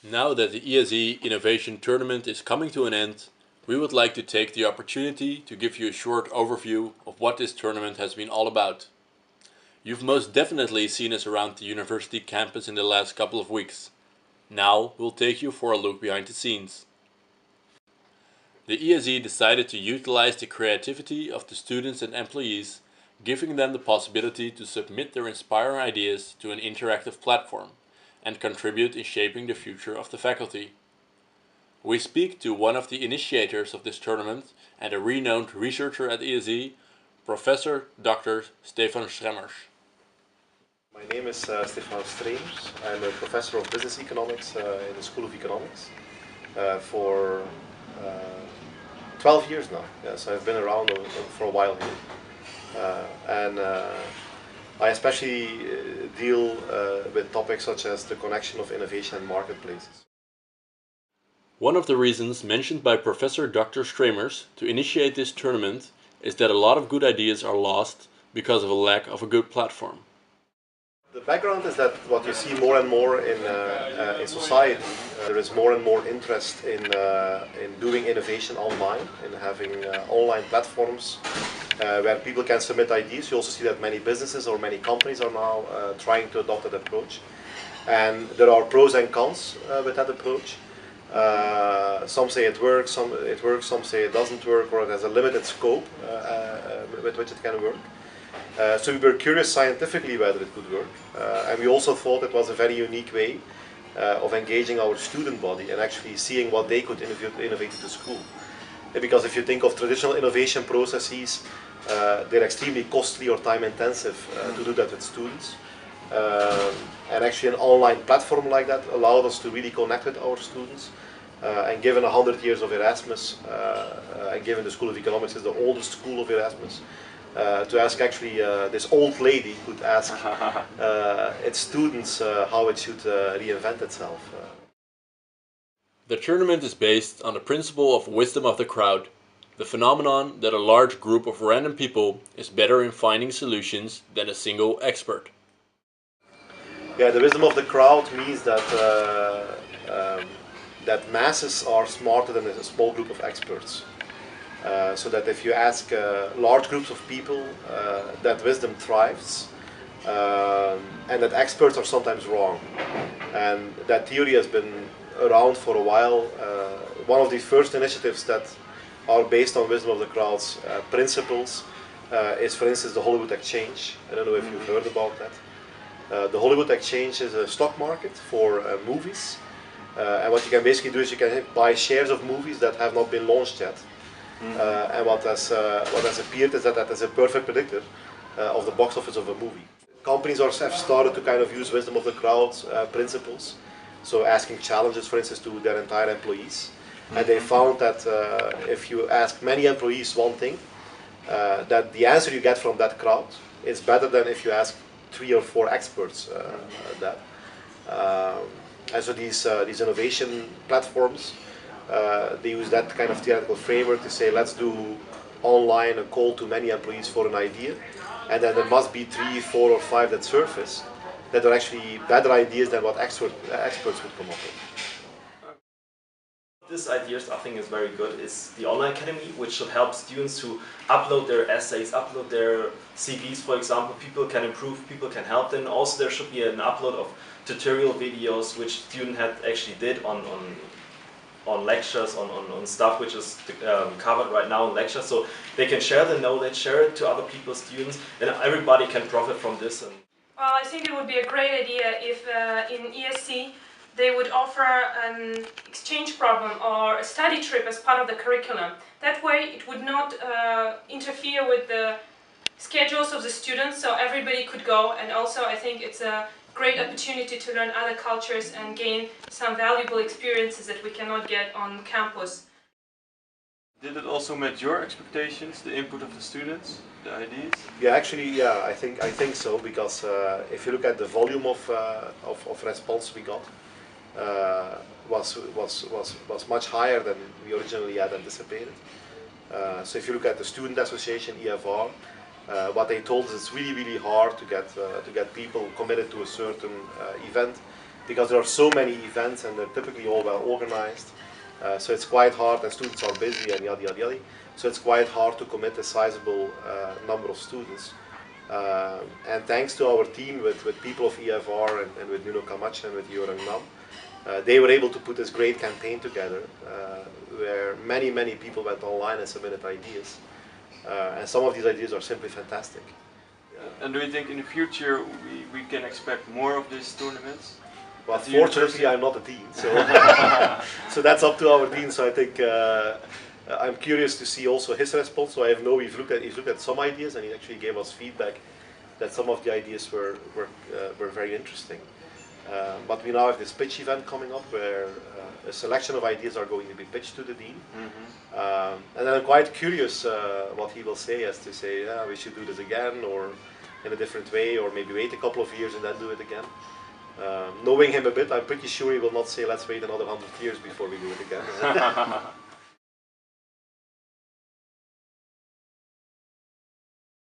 Now that the ESE Innovation Tournament is coming to an end, we would like to take the opportunity to give you a short overview of what this tournament has been all about. You've most definitely seen us around the university campus in the last couple of weeks. Now we'll take you for a look behind the scenes. The ESE decided to utilize the creativity of the students and employees, giving them the possibility to submit their inspiring ideas to an interactive platform and contribute in shaping the future of the faculty. We speak to one of the initiators of this tournament and a renowned researcher at ESE, Professor Dr. Stefan Stremersch. My name is Stefan Stremersch. I'm a professor of business economics in the School of Economics for 12 years now. Yeah, so I've been around for a while here. I especially deal with topics such as the connection of innovation and marketplaces. One of the reasons mentioned by Professor Dr. Stremersch to initiate this tournament is that a lot of good ideas are lost because of a lack of a good platform. The background is that what you see more and more in society, there is more and more interest in doing innovation online, in having online platforms where people can submit ideas. You also see that many businesses or many companies are now trying to adopt that approach. And there are pros and cons with that approach. Some say it works, some say it doesn't work, or it has a limited scope with which it can work. So we were curious scientifically whether it could work, and we also thought it was a very unique way of engaging our student body and actually seeing what they could innovate into school. Because if you think of traditional innovation processes, they're extremely costly or time intensive to do that with students. And actually an online platform like that allowed us to really connect with our students. And given 100 years of Erasmus, and given the School of Economics is the oldest school of Erasmus, to ask actually this old lady could ask its students how it should reinvent itself. The tournament is based on the principle of wisdom of the crowd, the phenomenon that a large group of random people is better in finding solutions than a single expert. Yeah, the wisdom of the crowd means that that masses are smarter than a small group of experts. So that if you ask large groups of people, that wisdom thrives, and that experts are sometimes wrong. And that theory has been around for a while. One of the first initiatives that are based on wisdom of the crowd's principles is, for instance, the Hollywood Exchange. I don't know if you've heard about that. The Hollywood Exchange is a stock market for movies. And what you can basically do is you can buy shares of movies that have not been launched yet. And what has appeared is that is a perfect predictor of the box office of a movie. Companies have started to kind of use wisdom of the crowd principles, so asking challenges, for instance, to their entire employees. And they found that if you ask many employees one thing, that the answer you get from that crowd is better than if you ask 3 or 4 experts that. And so these innovation platforms, they use that kind of theoretical framework to say, let's do online a call to many employees for an idea, and then there must be 3, 4, or 5 that surface that are actually better ideas than what experts would come up with. This idea, I think, is very good. It's the online academy, which should help students to upload their essays, upload their CVs, for example. People can improve, people can help them. Also, there should be an upload of tutorial videos, which students had actually did on lectures, on stuff which is covered right now in lectures. So they can share the knowledge, share it to other people, students, and everybody can profit from this. Well, I think it would be a great idea if in ESE they would offer an exchange program or a study trip as part of the curriculum. That way it would not interfere with the schedules of the students, so everybody could go, and also I think it's a great opportunity to learn other cultures and gain some valuable experiences that we cannot get on campus. Did it also meet your expectations, the input of the students, the ideas? Yeah, actually, yeah, I think so, because if you look at the volume of response we got, was much higher than we originally had anticipated. So if you look at the student association EFR, what they told us, it's really hard to get people committed to a certain event because there are so many events and they're typically all well organized. So it's quite hard, and students are busy and yada yada yada. So it's quite hard to commit a sizable number of students. And thanks to our team with people of EFR and with Nuno Camacho and with Joran Nam, they were able to put this great campaign together where many people went online and submitted ideas. And some of these ideas are simply fantastic. And do you think in the future we can expect more of these tournaments? Well, fortunately, I'm not the dean, so so that's up to our dean. So I think I'm curious to see also his response. So I know he's looked at some ideas, and he actually gave us feedback that some of the ideas were very interesting. But we now have this pitch event coming up where a selection of ideas are going to be pitched to the dean. And then I'm quite curious what he will say, as to say, yeah, we should do this again, or in a different way, or maybe wait a couple of years and then do it again. Knowing him a bit, I'm pretty sure he will not say, let's wait another 100 years before we do it again.